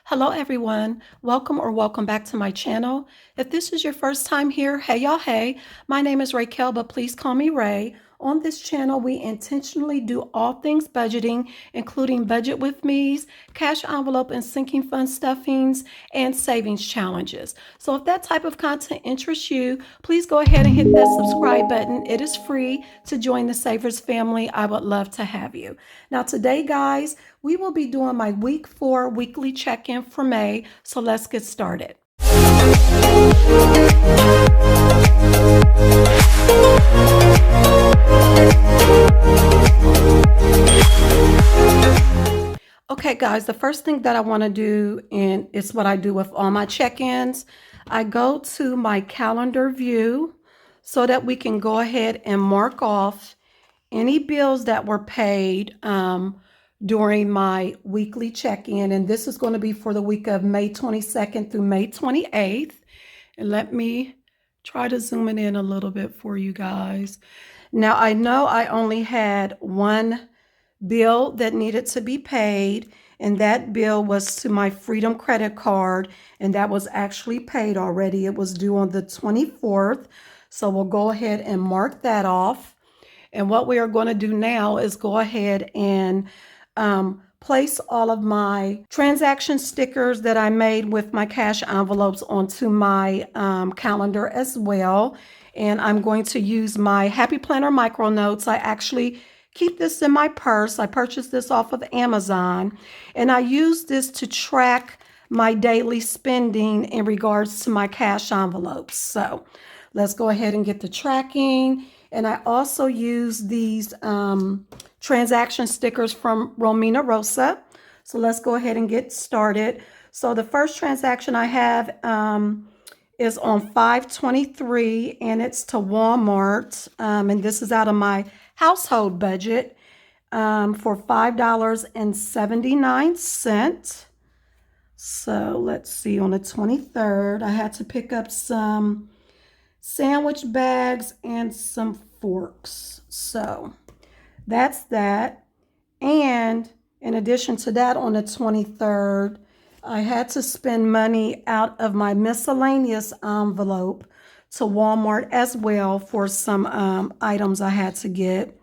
Hello everyone, welcome back to my channel. If this is your first time here, hey y'all, hey, my name is Raquel, but please call me Ray. On this channel, we intentionally do all things budgeting, including budget with me's, cash envelope and sinking fund stuffings, and savings challenges. So if that type of content interests you, please go ahead and hit that subscribe button. It is free to join the Savers family. I would love to have you. Now today, guys, we will be doing my week 4 weekly check-in for May. So let's get started. Okay, guys, the first thing that I want to do, and it's what I do with all my check-ins, I go to my calendar view so that we can go ahead and mark off any bills that were paid during my weekly check-in. And this is going to be for the week of May 22nd through May 28th. And let me try to zoom it in a little bit for you guys. Now, I know I only had one bill that needed to be paid, and that bill was to my Freedom credit card, and that was actually paid already. It was due on the 24th, so we'll go ahead and mark that off. And what we are going to do now is go ahead and place all of my transaction stickers that I made with my cash envelopes onto my calendar as well. And I'm going to use my Happy Planner micro notes. I actually keep this in my purse. I purchased this off of Amazon, and I use this to track my daily spending in regards to my cash envelopes. So let's go ahead and get the tracking. And I also use these transaction stickers from Romina Rosa. So let's go ahead and get started. So the first transaction I have is on 5/23, and it's to Walmart. And this is out of my household budget for $5.79. So let's see, on the 23rd, I had to pick up some sandwich bags and some forks. So that's that. And in addition to that, on the 23rd, I had to spend money out of my miscellaneous envelope to Walmart as well for some items I had to get.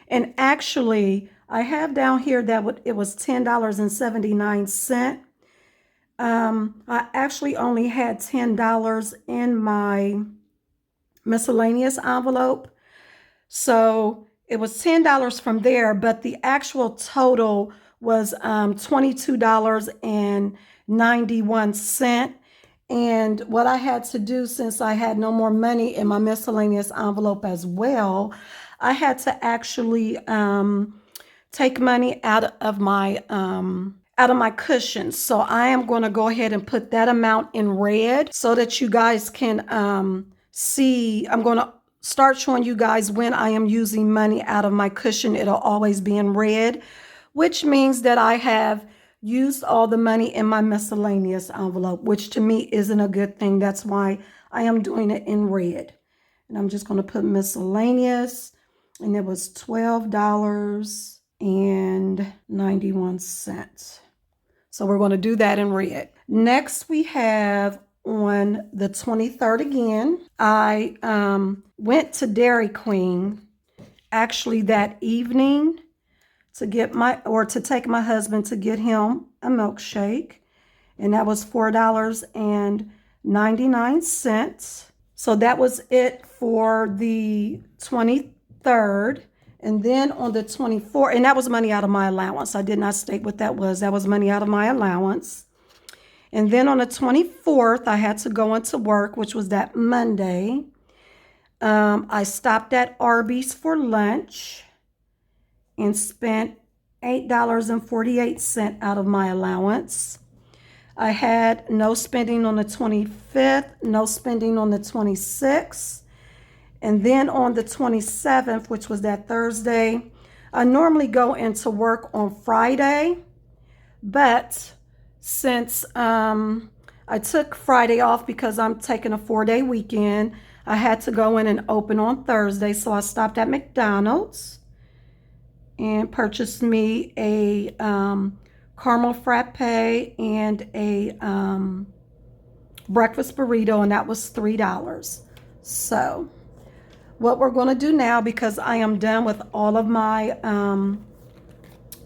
And actually, I have down here that it was $10.79. I actually only had $10 in my miscellaneous envelope. So it was $10 from there, but the actual total was $22.91. And what I had to do, since I had no more money in my miscellaneous envelope as well, I had to actually take money out of my cushions. So I am going to go ahead and put that amount in red so that you guys can see. I'm going to start showing you guys when I am using money out of my cushion. It'll always be in red, which means that I have used all the money in my miscellaneous envelope, which to me isn't a good thing. That's why I am doing it in red. And I'm just going to put miscellaneous, and it was $12.91. So we're going to do that in red. Next, we have on the 23rd again, I went to Dairy Queen actually that evening to get to take my husband to get him a milkshake. And that was $4.99. So that was it for the 23rd. And then on the 24th, and that was money out of my allowance. I did not state what that was. That was money out of my allowance. And then on the 24th, I had to go into work, which was that Monday. I stopped at Arby's for lunch and spent $8.48 out of my allowance. I had no spending on the 25th, no spending on the 26th. And then on the 27th, which was that Thursday, I normally go into work on Friday, but since I took Friday off because I'm taking a 4-day weekend, I had to go in and open on Thursday. So I stopped at McDonald's and purchased me a caramel frappe and a breakfast burrito, and that was $3. So what we're going to do now, because I am done with all of my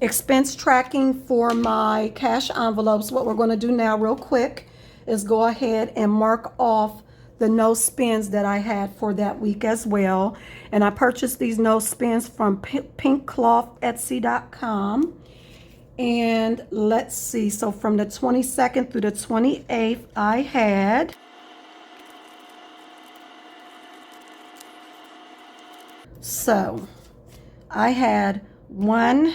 expense tracking for my cash envelopes, what we're going to do now real quick is go ahead and mark off the no spends that I had for that week as well. And I purchased these no spends from pinkclothetsy.com. And let's see, so from the 22nd through the 28th, I had one,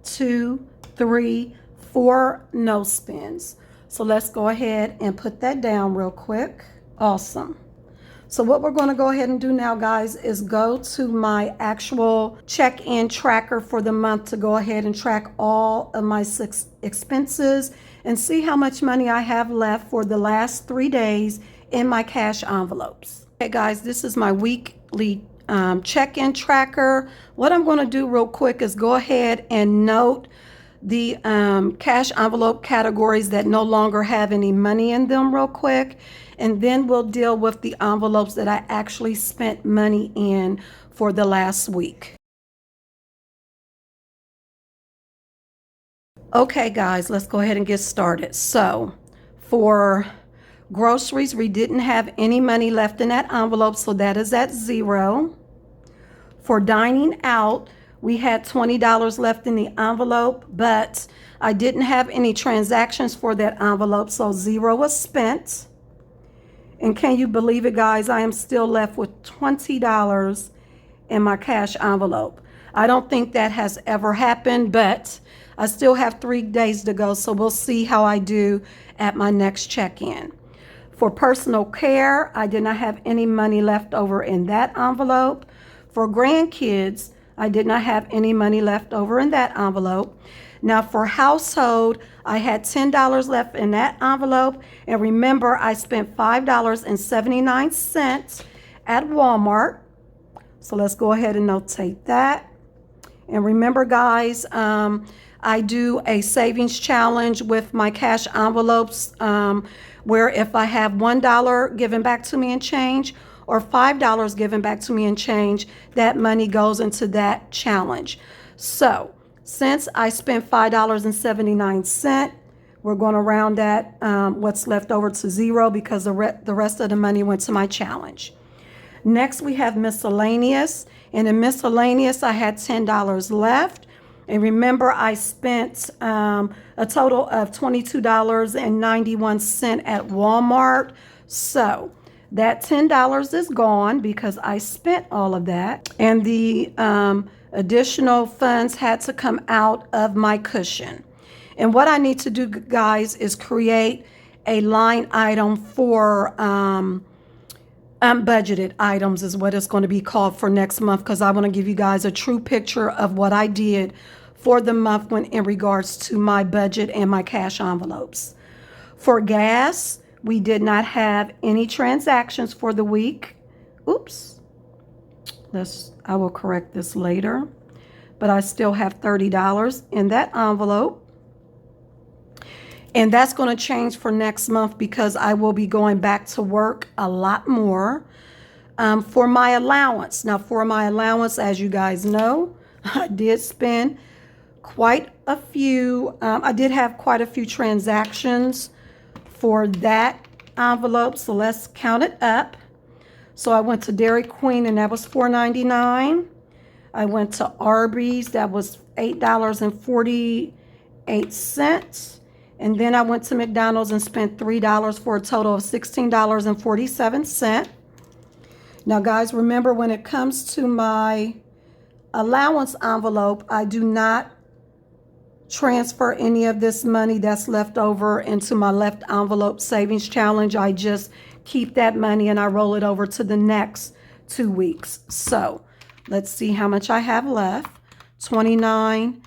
two, three, four no spends. So let's go ahead and put that down real quick. Awesome. So what we're going to go ahead and do now, guys, is go to my actual check-in tracker for the month to go ahead and track all of my expenses and see how much money I have left for the last 3 days in my cash envelopes. Okay, guys, this is my weekly check-in tracker. What I'm going to do real quick is go ahead and note the cash envelope categories that no longer have any money in them real quick, and then we'll deal with the envelopes that I actually spent money in for the last week. Okay, guys, let's go ahead and get started. So for groceries, we didn't have any money left in that envelope, so that is at $0. For dining out, we had $20 left in the envelope, but I didn't have any transactions for that envelope, so $0 was spent. And can you believe it, guys? I am still left with $20 in my cash envelope. I don't think that has ever happened, but I still have 3 days to go, so we'll see how I do at my next check-in. For personal care, I did not have any money left over in that envelope. For grandkids, I did not have any money left over in that envelope. Now for household, I had $10 left in that envelope. And remember, I spent $5.79 at Walmart. So let's go ahead and notate that. And remember, guys, I do a savings challenge with my cash envelopes where if I have $1 given back to me in change or $5 given back to me in change, that money goes into that challenge. So since I spent $5.79, we're going to round that what's left over to $0 because the rest of the money went to my challenge. Next, we have miscellaneous. And in miscellaneous, I had $10 left. And remember, I spent a total of $22.91 at Walmart. So that $10 is gone because I spent all of that. And the additional funds had to come out of my cushion. And what I need to do, guys, is create a line item for unbudgeted items is what it's going to be called for next month, because I want to give you guys a true picture of what I did for the month when in regards to my budget and my cash envelopes. For gas, we did not have any transactions for the week. Oops. I will correct this later. But I still have $30 in that envelope. And that's going to change for next month because I will be going back to work a lot more. For my allowance. Now, for my allowance, as you guys know, I did spend quite a few. I did have quite a few transactions for that envelope. So let's count it up. So I went to Dairy Queen, and that was $4.99. I went to Arby's. That was $8.48. And then I went to McDonald's and spent $3 for a total of $16.47. Now, guys, remember, when it comes to my allowance envelope, I do not transfer any of this money that's left over into my left envelope savings challenge. I just keep that money and I roll it over to the next 2 weeks. So let's see how much I have left. 29,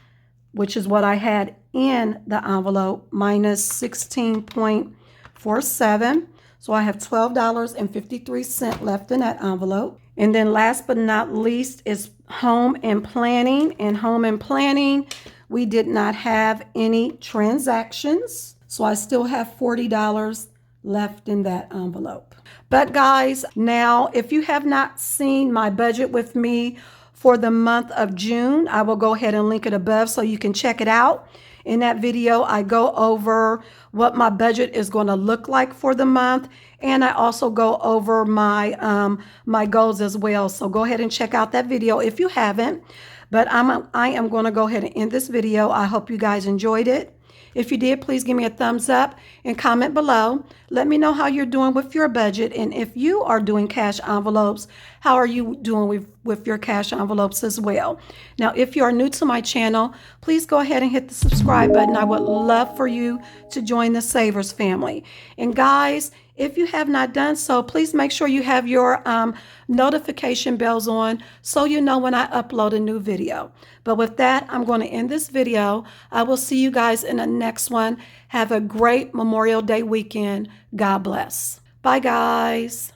which is what I had in the envelope, minus 16.47. So I have $12.53 left in that envelope. And then last but not least is home and planning. And home and planning, we did not have any transactions. So I still have $40 left in that envelope. But guys, now if you have not seen my budget with me for the month of June, I will go ahead and link it above so you can check it out. In that video, I go over what my budget is going to look like for the month, and I also go over my my goals as well. So go ahead and check out that video if you haven't. But I am going to go ahead and end this video. I hope you guys enjoyed it. If you did, please give me a thumbs up and comment below. Let me know how you're doing with your budget, and if you are doing cash envelopes, how are you doing with your cash envelopes as well. Now, if you are new to my channel, please go ahead and hit the subscribe button. I would love for you to join the Savers family. And guys, if you have not done so, please make sure you have your notification bells on so you know when I upload a new video. But with that, I'm going to end this video. I will see you guys in the next one. Have a great Memorial Day weekend. God bless. Bye, guys.